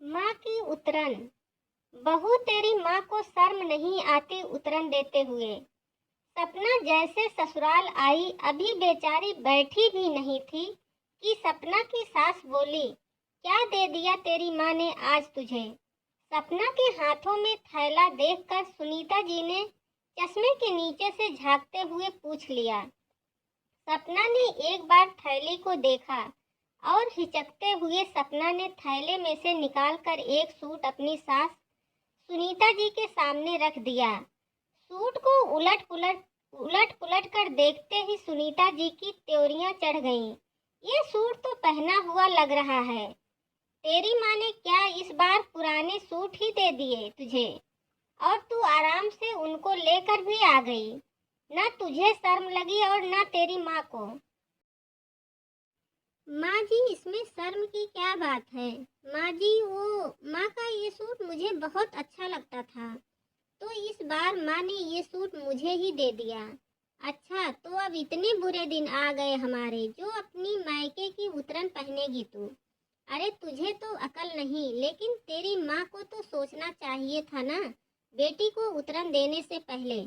माँ की उतरन। बहू तेरी माँ को शर्म नहीं आती उतरन देते हुए। सपना जैसे ससुराल आई अभी बेचारी बैठी भी नहीं थी कि सपना की सास बोली, क्या दे दिया तेरी माँ ने आज तुझे। सपना के हाथों में थैला देखकर सुनीता जी ने चश्मे के नीचे से झांकते हुए पूछ लिया। सपना ने एक बार थैली को देखा और हिचकते हुए सपना ने थैले में से निकालकर एक सूट अपनी सास सुनीता जी के सामने रख दिया। सूट को उलट पुलट कर देखते ही सुनीता जी की त्योरियां चढ़ गईं। ये सूट तो पहना हुआ लग रहा है। तेरी माँ ने क्या इस बार पुराने सूट ही दे दिए तुझे और तू आराम से उनको लेकर भी आ गई। ना तुझे शर्म लगी और ना तेरी माँ को। माँ जी, इसमें शर्म की क्या बात है। माँ जी, वो माँ का ये सूट मुझे बहुत अच्छा लगता था, तो इस बार माँ ने ये सूट मुझे ही दे दिया। अच्छा, तो अब इतने बुरे दिन आ गए हमारे जो अपनी मायके की उतरन पहनेगी तू। अरे तुझे तो अकल नहीं, लेकिन तेरी माँ को तो सोचना चाहिए था ना बेटी को उतरन देने से पहले।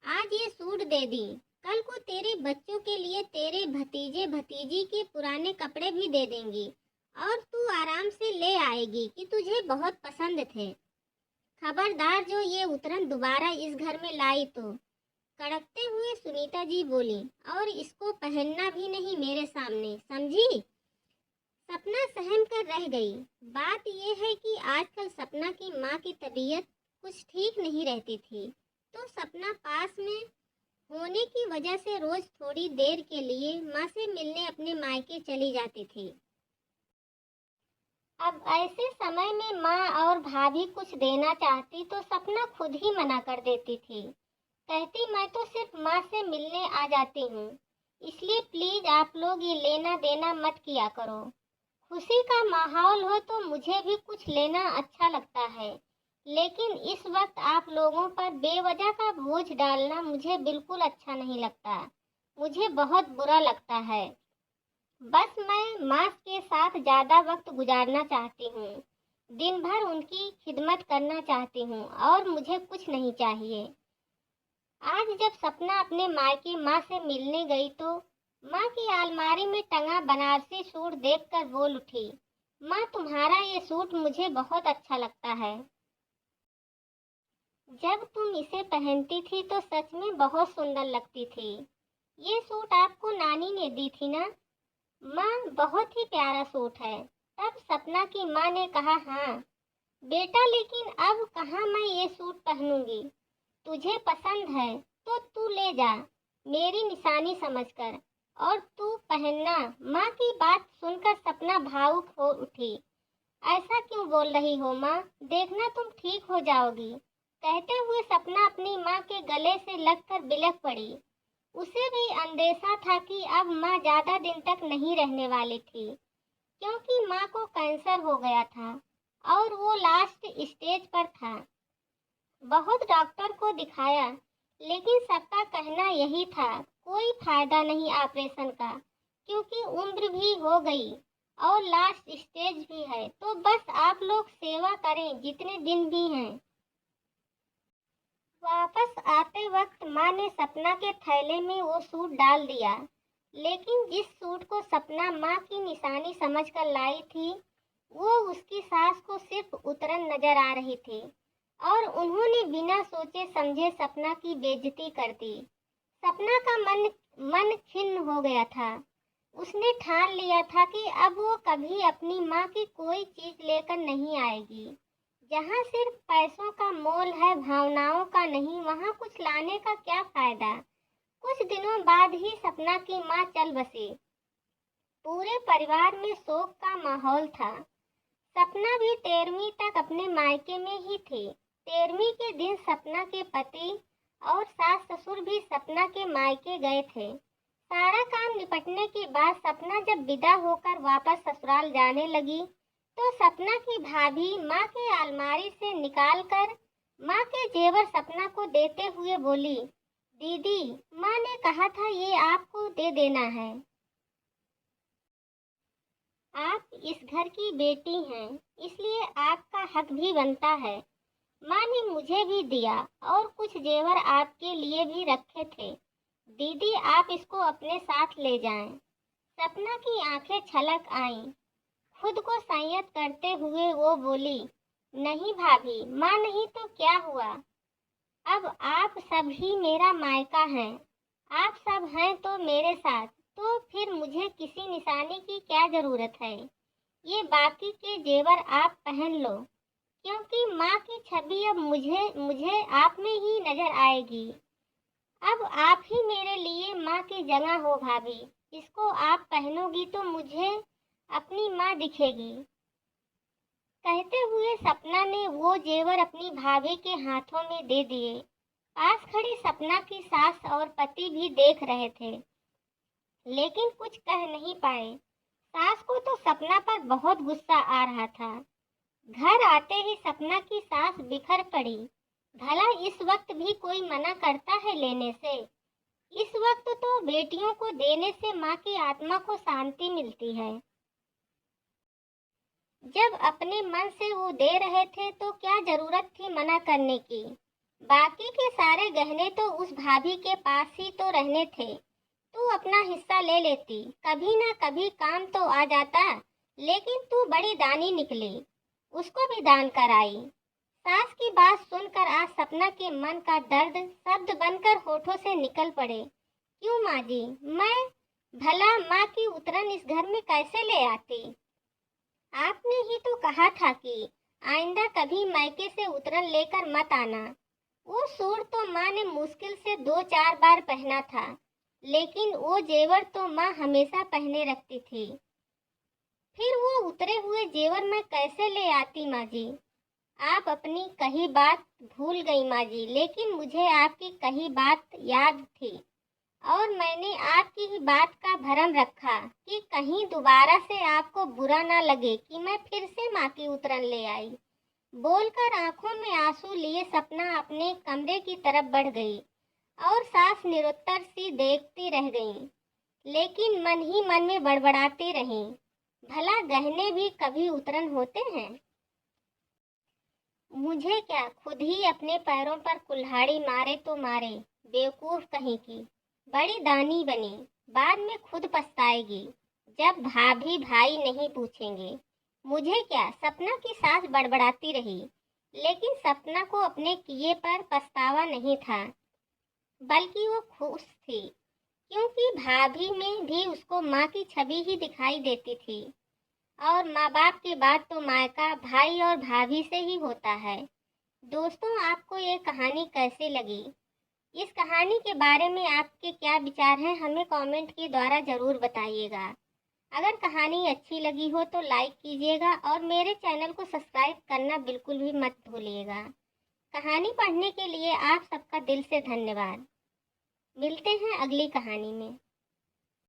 आज ये सूट दे दी, कल को तेरे बच्चों के लिए तेरे भतीजे भतीजी के पुराने कपड़े भी दे देंगी और तू आराम से ले आएगी कि तुझे बहुत पसंद थे। खबरदार जो ये उतरन दोबारा इस घर में लाई तो। कड़कते हुए सुनीता जी बोली, और इसको पहनना भी नहीं मेरे सामने, समझी। सपना सहम कर रह गई। बात यह है कि आजकल सपना की माँ की तबीयत कुछ ठीक नहीं रहती थी, तो सपना पास में होने की वजह से रोज थोड़ी देर के लिए माँ से मिलने अपने मायके चली जाती थी। अब ऐसे समय में माँ और भाभी कुछ देना चाहती तो सपना खुद ही मना कर देती थी। कहती, मैं तो सिर्फ माँ से मिलने आ जाती हूँ, इसलिए प्लीज आप लोग ये लेना देना मत किया करो। खुशी का माहौल हो तो मुझे भी कुछ लेना अच्छा लगता है, लेकिन इस वक्त आप लोगों पर बेवजह का बोझ डालना मुझे बिल्कुल अच्छा नहीं लगता। मुझे बहुत बुरा लगता है। बस मैं माँ के साथ ज़्यादा वक्त गुजारना चाहती हूँ, दिन भर उनकी खिदमत करना चाहती हूँ और मुझे कुछ नहीं चाहिए। आज जब सपना अपने मायके माँ से मिलने गई तो माँ की अलमारी में टंगा बनारसी सूट देखकर बोल उठी, माँ तुम्हारा ये सूट मुझे बहुत अच्छा लगता है। जब तुम इसे पहनती थी तो सच में बहुत सुंदर लगती थी। ये सूट आपको नानी ने दी थी ना। माँ, बहुत ही प्यारा सूट है। तब सपना की माँ ने कहा, हाँ बेटा, लेकिन अब कहाँ मैं ये सूट पहनूंगी। तुझे पसंद है तो तू ले जा, मेरी निशानी समझकर, और तू पहनना। माँ की बात सुनकर सपना भावुक हो उठी। ऐसा क्यों बोल रही हो माँ, देखना तुम ठीक हो जाओगी। कहते हुए सपना अपनी माँ के गले से लगकर बिलख पड़ी। उसे भी अंदेशा था कि अब माँ ज्यादा दिन तक नहीं रहने वाली थी, क्योंकि माँ को कैंसर हो गया था और वो लास्ट स्टेज पर था। बहुत डॉक्टर को दिखाया, लेकिन सबका कहना यही था, कोई फायदा नहीं ऑपरेशन का, क्योंकि उम्र भी हो गई और लास्ट स्टेज भी है। तो बस आप लोग सेवा करें जितने दिन भी हैं। वापस आते वक्त माँ ने सपना के थैले में वो सूट डाल दिया, लेकिन जिस सूट को सपना माँ की निशानी समझकर लाई थी, वो उसकी सास को सिर्फ उतरन नजर आ रही थी और उन्होंने बिना सोचे समझे सपना की बेइज्जती कर दी। सपना का मन खिन्न हो गया था। उसने ठान लिया था कि अब वो कभी अपनी माँ की कोई चीज लेकर नहीं आएगी। जहाँ सिर्फ पैसों का मोल है, भावनाओं का नहीं, वहाँ कुछ लाने का क्या फायदा। कुछ दिनों बाद ही सपना की माँ चल बसी। पूरे परिवार में शोक का माहौल था। सपना भी 13वीं तक अपने मायके में ही थी। 13वीं के दिन सपना के पति और सास ससुर भी सपना के मायके गए थे। सारा काम निपटने के बाद सपना जब विदा होकर वापस ससुराल जाने लगी तो सपना की भाभी माँ के अलमारी से निकालकर माँ के जेवर सपना को देते हुए बोली, दीदी, माँ ने कहा था ये आपको दे देना है। आप इस घर की बेटी हैं, इसलिए आपका हक भी बनता है। माँ ने मुझे भी दिया और कुछ जेवर आपके लिए भी रखे थे। दीदी, आप इसको अपने साथ ले जाएं। सपना की आंखें छलक आईं। खुद को संयत करते हुए वो बोली, नहीं भाभी, माँ नहीं तो क्या हुआ? अब आप सब ही मेरा मायका हैं। आप सब हैं तो मेरे साथ, तो फिर मुझे किसी निशानी की क्या जरूरत है? ये बाकी के जेवर आप पहन लो, क्योंकि माँ की छवि अब मुझे मुझे आप में ही नजर आएगी। अब आप ही मेरे लिए माँ की जगह हो भाभी। इसको आप पहनोगी तो मुझे अपनी माँ दिखेगी। कहते हुए सपना ने वो जेवर अपनी भाभी के हाथों में दे दिए। पास खड़ी सपना की सास और पति भी देख रहे थे, लेकिन कुछ कह नहीं पाए। सास को तो सपना पर बहुत गुस्सा आ रहा था। घर आते ही सपना की सास बिखर पड़ी। भला इस वक्त भी कोई मना करता है लेने से? इस वक्त तो बेटियों को देने से माँ की आत्मा को शांति मिलती है। जब अपने मन से वो दे रहे थे तो क्या जरूरत थी मना करने की? बाकी के सारे गहने तो उस भाभी के पास ही तो रहने थे। तू अपना हिस्सा ले लेती, कभी ना कभी काम तो आ जाता। लेकिन तू बड़ी दानी निकली, उसको भी दान कराई। सास की बात सुनकर आज सपना के मन का दर्द शब्द बनकर होठों से निकल पड़े। क्यों माँ जी, मैं भला माँ की उतरन इस घर में कैसे ले आती? आपने ही तो कहा था कि आइंदा कभी मायके से उतरन लेकर मत आना। वो सूट तो माँ ने मुश्किल से 2-4 बार पहना था, लेकिन वो जेवर तो माँ हमेशा पहने रखती थी। फिर वो उतरे हुए जेवर मैं कैसे ले आती माँ जी? आप अपनी कही बात भूल गई माँ जी, लेकिन मुझे आपकी कही बात याद थी और मैंने आपकी ही बात का भरम रखा कि कहीं दोबारा से आपको बुरा ना लगे कि मैं फिर से माँ की उतरन ले आई। बोलकर आंखों में आंसू लिए सपना अपने कमरे की तरफ बढ़ गई और सास निरुत्तर सी देखती रह गई, लेकिन मन ही मन में बड़बड़ाती रही, भला गहने भी कभी उतरन होते हैं? मुझे क्या, खुद ही अपने पैरों पर कुल्हाड़ी मारे तो मारे, बेवकूफ कहीं की। बड़ी दानी बनी, बाद में खुद पछताएगी जब भाभी भाई नहीं पूछेंगे। मुझे क्या, सपना की सास बड़बड़ाती रही, लेकिन सपना को अपने किए पर पछतावा नहीं था, बल्कि वो खुश थी, क्योंकि भाभी में भी उसको माँ की छवि ही दिखाई देती थी। और माँ बाप के बाद तो मायका भाई और भाभी से ही होता है। दोस्तों, आपको ये कहानी कैसी लगी? इस कहानी के बारे में आपके क्या विचार हैं, हमें कमेंट के द्वारा ज़रूर बताइएगा। अगर कहानी अच्छी लगी हो तो लाइक कीजिएगा और मेरे चैनल को सब्सक्राइब करना बिल्कुल भी मत भूलिएगा। कहानी पढ़ने के लिए आप सबका दिल से धन्यवाद। मिलते हैं अगली कहानी में।